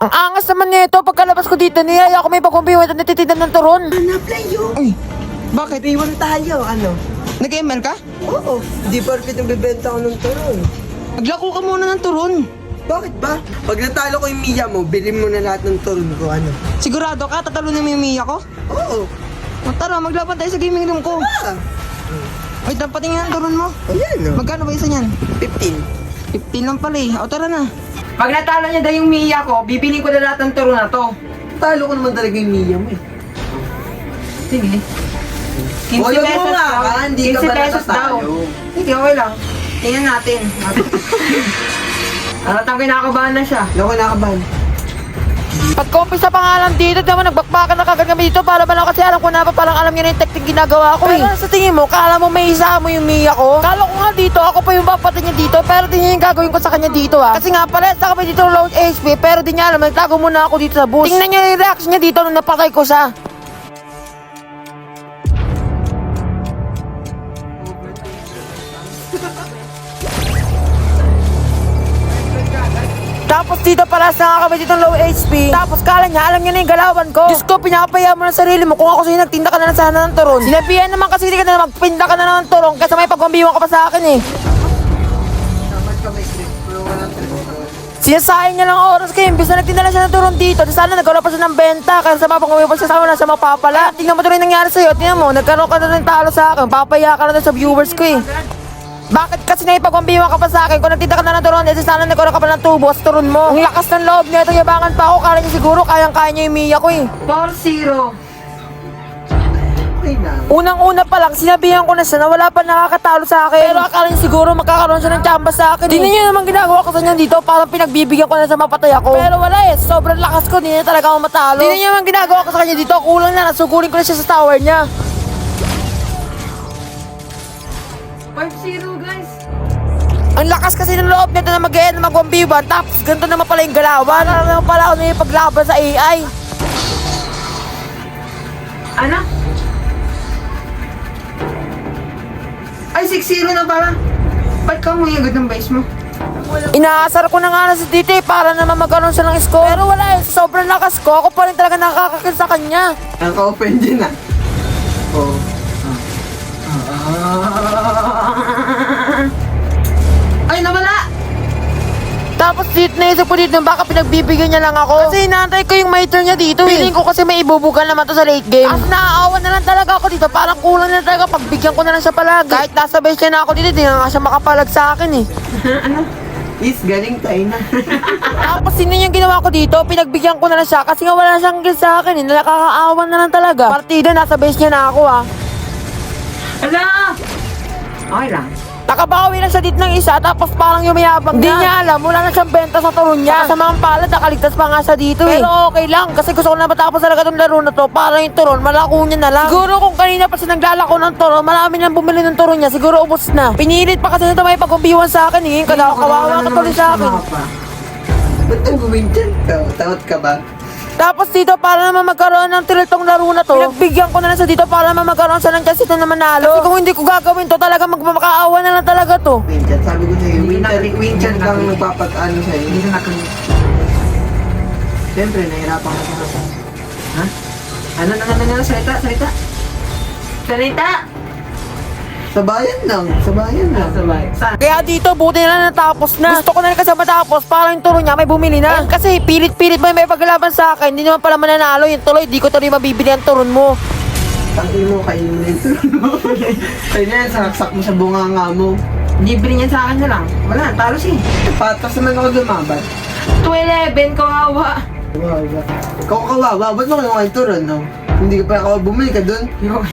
Ang angas naman nito, pagkalabas ko dito, niyaya ako may pagkumbiwan at natitindan ng turon. Hanap lang yun. Ay, bakit? Iwan tayo, ano? Nag-ML ka? Oo, di porket nagbebenta ko ng turon. Maglako ka muna ng turon. Bakit ba? Pag natalo ko yung Mia mo, bilhin mo na lahat ng turon ko, ano? Sigurado ka, tatalunin mo yung Mia ko? Oo. O, tara, maglaban tayo sa gaming room ko. Ah, Wait, dapating nga ang turon mo. ayan no. Magkano ba isa niyan? 15. 15 lang pala eh. O, tara na. Pag natalo niya daw yung Mia ko, bibili ko na lahat ng turon na to. Talo ko naman talaga yung Mia mo eh. Sige. 15 Wala mo pesos nga daw. ka, hindi ka 15 ba pesos daw. natatalo? Sige, okay lang. Tingnan natin. Alatang kinakabahan na siya. Loko nakabahan. Pagkumpisa pa nga lang dito, naman nagbakbakan na kagad kami dito para ba lang kasi alam ko na pa parang alam niya na yung technique ginagawa ko eh. Pero sa tingin mo, kala mo may isa mo yung Mia ko? Kala ko nga dito, ako pa yung papatay niya dito, pero di niya yung gagawin ko sa kanya dito ha. Kasi nga pala, sa kami dito low HP, pero di niya alam, nagtago muna ako dito sa bus. Tingnan niyo yung reaction niya dito nung napatay ko siya. Tapos dito pala sa kami dito low HP. Tapos kala niya, alam niya na yung galawan ko. Diyos ko, pinapaya mo ng sarili mo. Kung ako sa'yo, nagtinda ka na lang sana ng turon. Sinabihan naman kasi hindi ka na magpinda ka na ng turon kasi may pagwambiwan ka pa sa akin eh. Dapat ka may trip, pero walang trip. Sinasayang niya lang oras kayo. Imbis na nagtinda na siya ng turon dito. Di sana nagkaroon pa siya ng benta. Kasi sa mapagwambiwan pa siya sa na siya mapapala. Tingnan mo tuloy nangyari sa'yo. Tingnan mo, nagkaroon ka na ng talo sa akin. Papaya ka na sa viewers ko eh. Bakit kasi naipagwambiwan ka pa sa akin? Kung nagtinda ka na ng turon, edi sana nagkaroon ka pa ng tubo sa turon mo. Ang lakas ng loob niya, ito yabangan pa ako. Kala niya siguro, kayang-kaya niya yung Mia ko eh. 4-0. Okay na. Unang-una pa lang, sinabihan ko na siya na wala pa nakakatalo sa akin. Pero akala niya siguro magkakaroon siya ng tsamba sa akin. Hindi niya naman ginagawa ko sa niya dito, parang pinagbibigyan ko na sa mapatay ako. Pero wala eh, sobrang lakas ko, hindi niya talaga ako matalo. Hindi niya naman ginagawa ko sa kanya dito, kulang na, nasugurin ko na siya sa tower niya. 5-0 guys. Ang lakas kasi ng loob nito na mag-e-end na magwambiban, tapos ganito naman pala yung galawan. Para naman pala ako na yung paglaban sa AI. Ano? Ay, 6-0 na pala. Ba't ka mo agad ng base mo? Inaasar ko na nga na si Titi para naman magkaroon siya ng score. Pero wala eh, sobrang lakas ko, ako pa rin talaga nakakakil sa kanya. Ang ka-open din ah. Oo. Ay, nawala! Tapos dito naisip ko dito, baka pinagbibigyan niya lang ako. Kasi inaantay ko yung miter niya dito eh. Feeling ko kasi may ibubugan naman to sa late game. As naaawan na lang talaga ako dito, parang kulang na talaga, pagbigyan ko na lang siya palagi. Kahit nasa base niya na ako dito, di na nga siya makapalag sa akin eh. Is, galing tayo na. Tapos sino yung ginawa ko dito, pinagbigyan ko na lang siya kasi nga wala siyang kill sa akin eh. Nakakaawan na lang talaga. Partida, nasa base niya na ako ah. Ala! Okay lang. Nakabawi na siya dito ng isa, tapos parang yumayabang Hindi niya alam, wala na siyang benta sa turon niya. Sa mga palad, nakaligtas pa nga siya dito eh. Pero okay lang, kasi gusto ko na matapos talaga itong laro na to, para yung turon, malako niya na lang. Siguro kung kanina pa siya naglalako ng turon, marami nang bumili ng turon niya, siguro ubos na. Pinilit pa kasi nito may pagkumbiwan sa akin eh, kawawa ka tuloy sa akin. Ba't nag-win dyan? Takot ka ba? Tapos dito, para naman magkaroon ng tiritong laro na to, pinagbigyan ko na lang siya dito para naman magkaroon siya ng chance ito na manalo. Kasi kung hindi ko gagawin to, talaga magmamakaawa na lang talaga to. Win dyan. Sabi ko sa'yo, Hindi win dyan na- kang magpapag-ano sa'yo. Hindi na nakalimutan. Siyempre, nahirapan ka sa ako. Ha? Ano? Salita. Salita! Sabayan lang. Sabayan lang. Sabay. Saan? Kaya dito, buti na lang natapos na. Gusto ko na rin kasi matapos para yung turo niya may bumili na. Kasi pilit-pilit mo yung may paglaban sa akin, hindi naman pala mananalo yung tuloy, di ko tuloy mabibili ang turon mo. Tangin mo, kainin mo yung turon mo. Kaya yan, saksak mo sa bunganga mo. Libre niya sa akin na lang. Wala, talo siya. Patas naman ako lumaban. 2-11, kawawa. Kawawa. Ikaw kawawa, ba't mo kinuha yung turon, no? Hindi ka pa ako bumili ka dun?